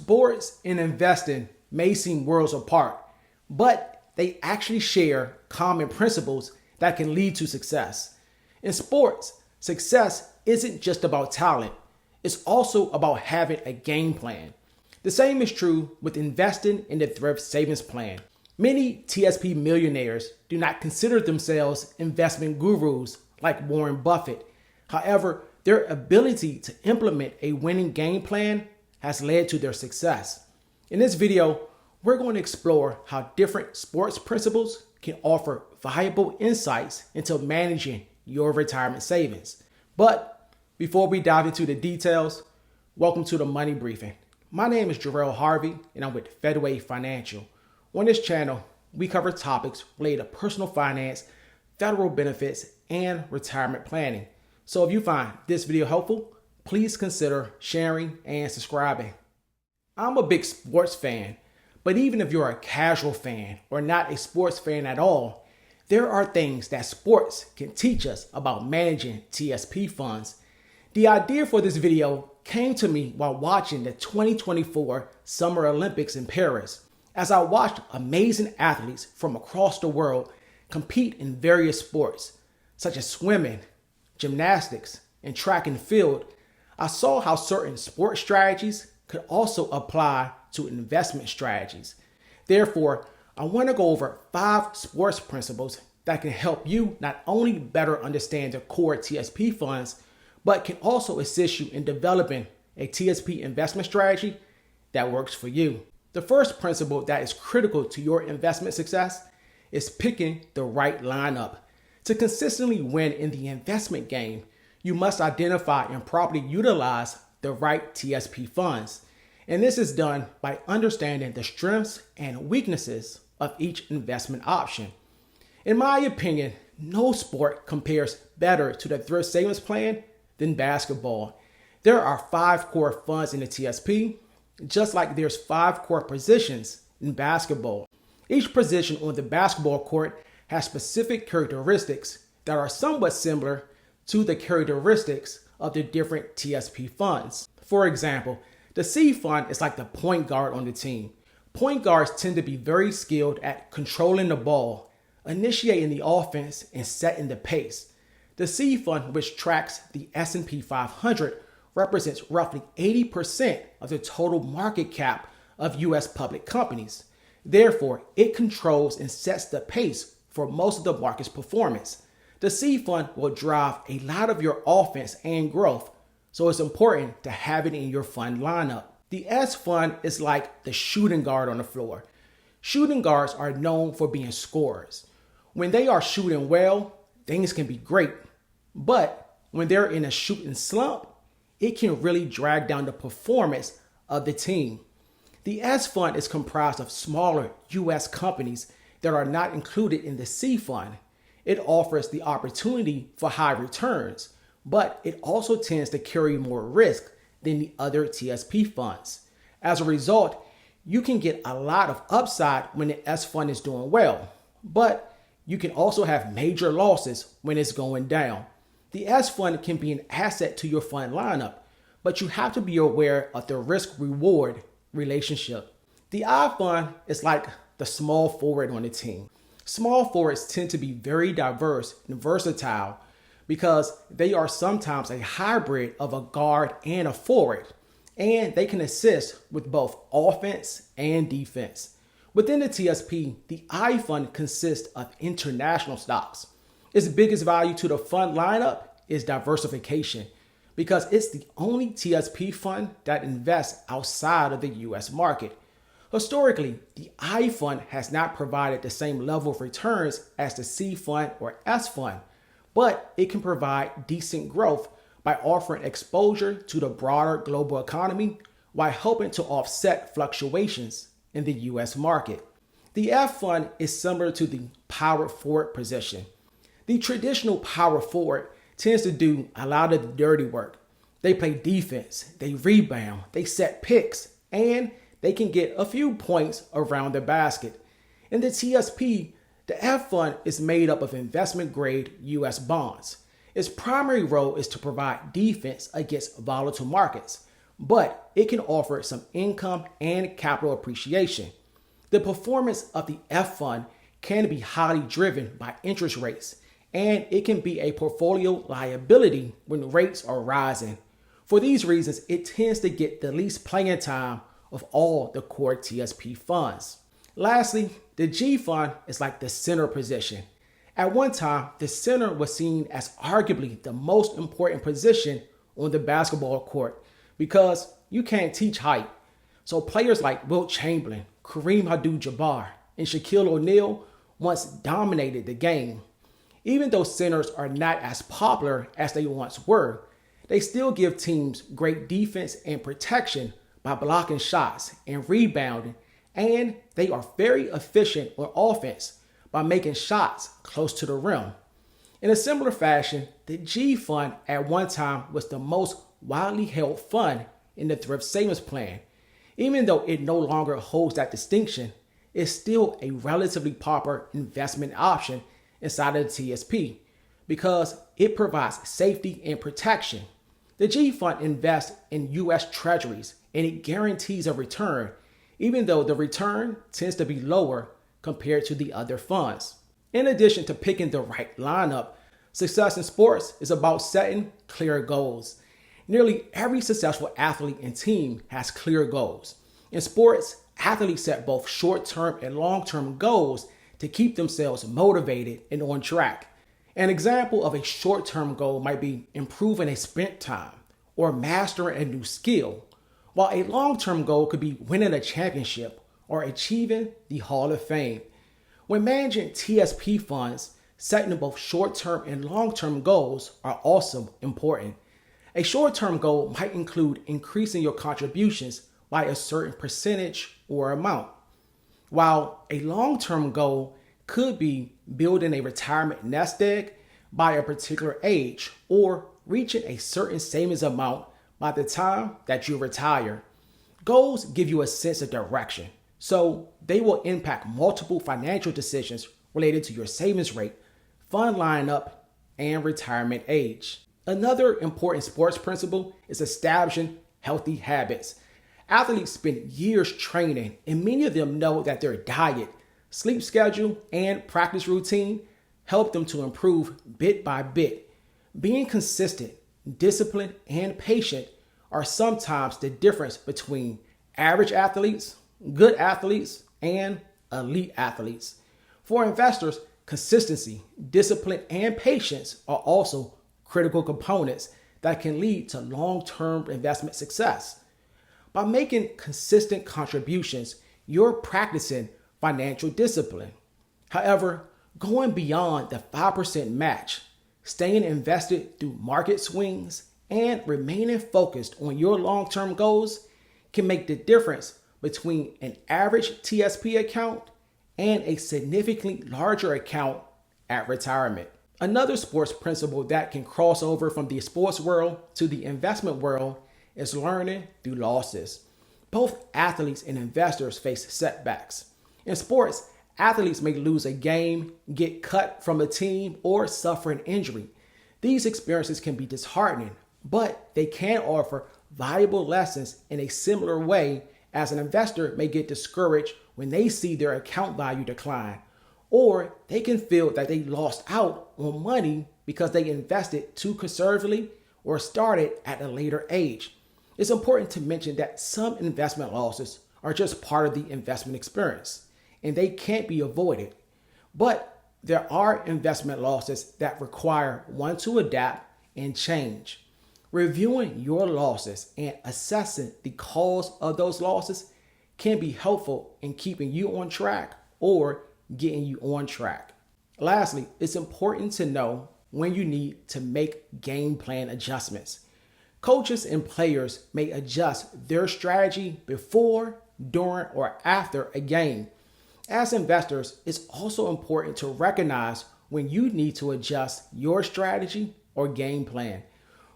Sports and investing may seem worlds apart, but they actually share common principles that can lead to success. In sports, success isn't just about talent, it's also about having a game plan. The same is true with investing in the Thrift Savings Plan. Many TSP millionaires do not consider themselves investment gurus like Warren Buffett. However, their ability to implement a winning game plan has led to their success. In this video, we're going to explore how different sports principles can offer valuable insights into managing your retirement savings. But before we dive into the details, welcome to the Money Briefing. My name is Jarrell Harvey, and I'm with Fedway Financial. On this channel, we cover topics related to personal finance, federal benefits, and retirement planning. So if you find this video helpful, please consider sharing and subscribing. I'm a big sports fan, but even if you're a casual fan or not a sports fan at all, there are things that sports can teach us about managing TSP funds. The idea for this video came to me while watching the 2024 Summer Olympics in Paris, as I watched amazing athletes from across the world compete in various sports, such as swimming, gymnastics, and track and field. I saw how certain sports strategies could also apply to investment strategies. Therefore, I want to go over 5 sports principles that can help you not only better understand the core TSP funds, but can also assist you in developing a TSP investment strategy that works for you. The first principle that is critical to your investment success is picking the right lineup. To consistently win in the investment game, you must identify and properly utilize the right TSP funds. And this is done by understanding the strengths and weaknesses of each investment option. In my opinion, no sport compares better to the Thrift Savings Plan than basketball. There are 5 core funds in the TSP, just like there's 5 core positions in basketball. Each position on the basketball court has specific characteristics that are somewhat similar to the characteristics of the different TSP funds. For example, the C fund is like the point guard on the team. Point guards tend to be very skilled at controlling the ball, initiating the offense, and setting the pace. The C fund, which tracks the S&P 500, represents roughly 80% of the total market cap of U.S. public companies. Therefore, it controls and sets the pace for most of the market's performance. The C fund will drive a lot of your offense and growth, so it's important to have it in your fund lineup. The S fund is like the shooting guard on the floor. Shooting guards are known for being scorers. When they are shooting well, things can be great, but when they're in a shooting slump, it can really drag down the performance of the team. The S fund is comprised of smaller U.S. companies that are not included in the C fund. It offers the opportunity for high returns, but it also tends to carry more risk than the other TSP funds. As a result, you can get a lot of upside when the S fund is doing well, but you can also have major losses when it's going down. The S fund can be an asset to your fund lineup, but you have to be aware of the risk-reward relationship. The I fund is like the small forward on the team. Small forwards tend to be very diverse and versatile because they are sometimes a hybrid of a guard and a forward, and they can assist with both offense and defense. Within the TSP, the I fund consists of international stocks. Its biggest value to the fund lineup is diversification because it's the only TSP fund that invests outside of the US market. Historically, the I fund has not provided the same level of returns as the C fund or S fund, but it can provide decent growth by offering exposure to the broader global economy while helping to offset fluctuations in the US market. The F fund is similar to the power forward position. The traditional power forward tends to do a lot of the dirty work. They play defense, they rebound, they set picks, and they can get a few points around the basket. In the TSP, the F fund is made up of investment-grade U.S. bonds. Its primary role is to provide defense against volatile markets, but it can offer some income and capital appreciation. The performance of the F fund can be highly driven by interest rates, and it can be a portfolio liability when rates are rising. For these reasons, it tends to get the least playing time of all the core TSP funds. Lastly, the G fund is like the center position. At one time, the center was seen as arguably the most important position on the basketball court because you can't teach height. So players like Wilt Chamberlain, Kareem Abdul-Jabbar, and Shaquille O'Neal once dominated the game. Even though centers are not as popular as they once were, they still give teams great defense and protection by blocking shots and rebounding, and they are very efficient on offense by making shots close to the rim. In a similar fashion, the G Fund at one time was the most widely held fund in the Thrift Savings Plan. Even though it no longer holds that distinction, it's still a relatively popular investment option inside of the TSP because it provides safety and protection. The G Fund invests in U.S. Treasuries and it guarantees a return, even though the return tends to be lower compared to the other funds. In addition to picking the right lineup, success in sports is about setting clear goals. Nearly every successful athlete and team has clear goals. In sports, athletes set both short-term and long-term goals to keep themselves motivated and on track. An example of a short-term goal might be improving a sprint time or mastering a new skill, while a long-term goal could be winning a championship or achieving the Hall of Fame. When managing TSP funds, setting both short-term and long-term goals are also important. A short-term goal might include increasing your contributions by a certain percentage or amount, while a long-term goal could be building a retirement nest egg by a particular age or reaching a certain savings amount by the time that you retire. Goals give you a sense of direction, so they will impact multiple financial decisions related to your savings rate, fund lineup, and retirement age. Another important sports principle is establishing healthy habits. Athletes spend years training, and many of them know that their diet, sleep schedule, and practice routine help them to improve bit by bit. Being consistent, disciplined, and patient are sometimes the difference between average athletes, good athletes, and elite athletes. For investors, consistency, discipline, and patience are also critical components that can lead to long-term investment success. By making consistent contributions, you're practicing financial discipline. However, going beyond the 5% match, staying invested through market swings, and remaining focused on your long-term goals can make the difference between an average TSP account and a significantly larger account at retirement. Another sports principle that can cross over from the sports world to the investment world is learning through losses. Both athletes and investors face setbacks. In sports, athletes may lose a game, get cut from a team, or suffer an injury. These experiences can be disheartening, but they can offer valuable lessons in a similar way as an investor may get discouraged when they see their account value decline, or they can feel that they lost out on money because they invested too conservatively or started at a later age. It's important to mention that some investment losses are just part of the investment experience, and they can't be avoided. But there are investment losses that require one to adapt and change. Reviewing your losses and assessing the cause of those losses can be helpful in keeping you on track or getting you on track. Lastly, it's important to know when you need to make game plan adjustments. Coaches and players may adjust their strategy before, during, or after a game. As investors, it's also important to recognize when you need to adjust your strategy or game plan.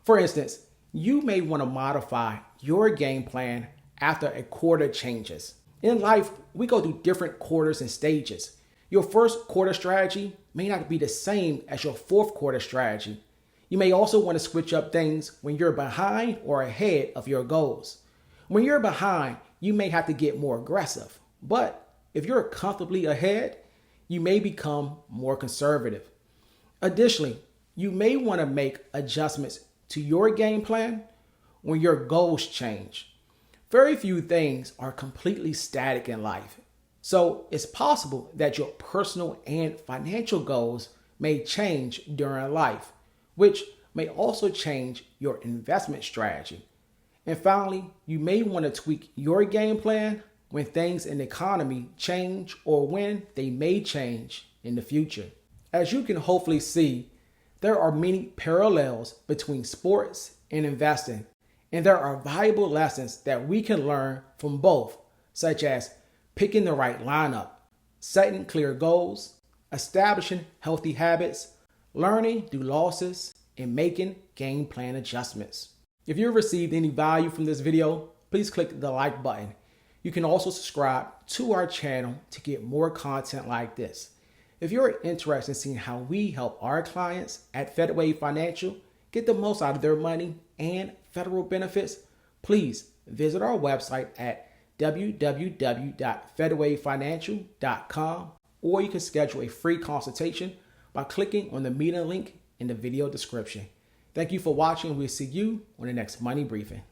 For instance, you may want to modify your game plan after a quarter changes. In life, we go through different quarters and stages. Your first quarter strategy may not be the same as your fourth quarter strategy. You may also want to switch up things when you're behind or ahead of your goals. When you're behind, you may have to get more aggressive. But if you're comfortably ahead, you may become more conservative. Additionally, you may want to make adjustments to your game plan when your goals change. Very few things are completely static in life. So it's possible that your personal and financial goals may change during life, which may also change your investment strategy. And finally, you may want to tweak your game plan when things in the economy change or when they may change in the future. As you can hopefully see, there are many parallels between sports and investing, and there are valuable lessons that we can learn from both, such as picking the right lineup, setting clear goals, establishing healthy habits, learning through losses, and making game plan adjustments. If you've received any value from this video, please click the like button. You can also subscribe to our channel to get more content like this. If you're interested in seeing how we help our clients at Fedway Financial get the most out of their money and federal benefits, please visit our website at www.fedwayfinancial.com, or you can schedule a free consultation by clicking on the meeting link in the video description. Thank you for watching. We'll see you on the next Money Briefing.